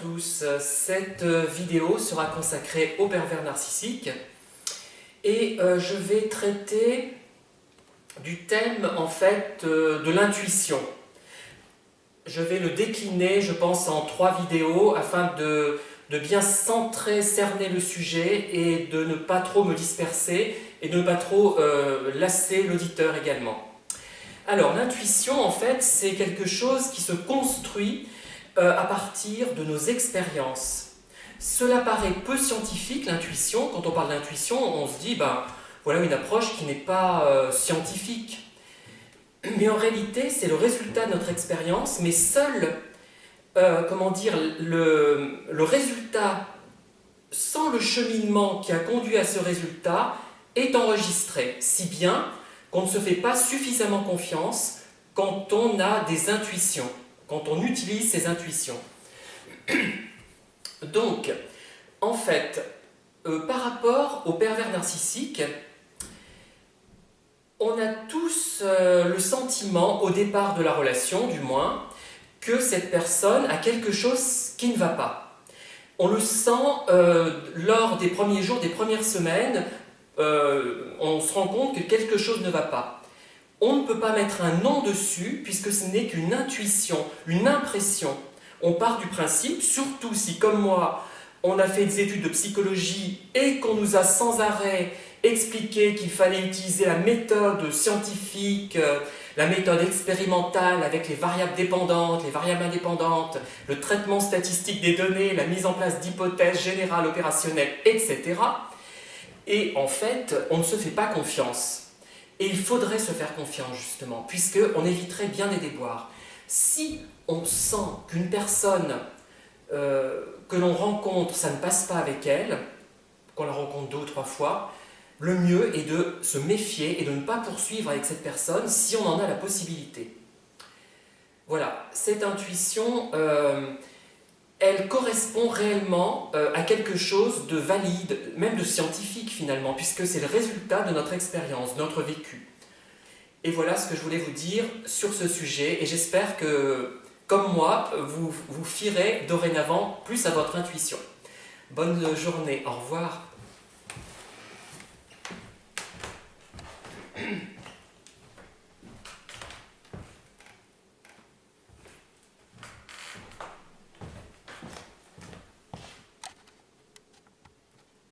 tous, cette vidéo sera consacrée au pervers narcissique et je vais traiter du thème en fait de l'intuition. Je vais le décliner, je pense, en 3 vidéos afin de bien centrer, cerner le sujet et de ne pas trop me disperser et de ne pas trop lasser l'auditeur également. Alors l'intuition en fait c'est quelque chose qui se construit à partir de nos expériences. Cela paraît peu scientifique, l'intuition. Quand on parle d'intuition, on se dit, ben, voilà une approche qui n'est pas scientifique. Mais en réalité, c'est le résultat de notre expérience, mais seul, comment dire, le résultat, sans le cheminement qui a conduit à ce résultat, est enregistré, si bien qu'on ne se fait pas suffisamment confiance quand on a des intuitions, quand on utilise ses intuitions. Donc, en fait, par rapport au pervers narcissique, on a tous le sentiment, au départ de la relation du moins, que cette personne a quelque chose qui ne va pas. On le sent lors des premiers jours, des premières semaines, on se rend compte que quelque chose ne va pas. On ne peut pas mettre un nom dessus puisque ce n'est qu'une intuition, une impression. On part du principe, surtout si comme moi, on a fait des études de psychologie et qu'on nous a sans arrêt expliqué qu'il fallait utiliser la méthode scientifique, la méthode expérimentale avec les variables dépendantes, les variables indépendantes, le traitement statistique des données, la mise en place d'hypothèses générales opérationnelles, etc. Et en fait, on ne se fait pas confiance. Et il faudrait se faire confiance justement, puisqu'on éviterait bien des déboires. Si on sent qu'une personne que l'on rencontre, ça ne passe pas avec elle, qu'on la rencontre 2 ou 3 fois, le mieux est de se méfier et de ne pas poursuivre avec cette personne si on en a la possibilité. Voilà, cette intuition, elle correspond réellement à quelque chose de valide, même de scientifique finalement, puisque c'est le résultat de notre expérience, de notre vécu. Et voilà ce que je voulais vous dire sur ce sujet, et j'espère que, comme moi, vous fierez dorénavant plus à votre intuition. Bonne journée, au revoir.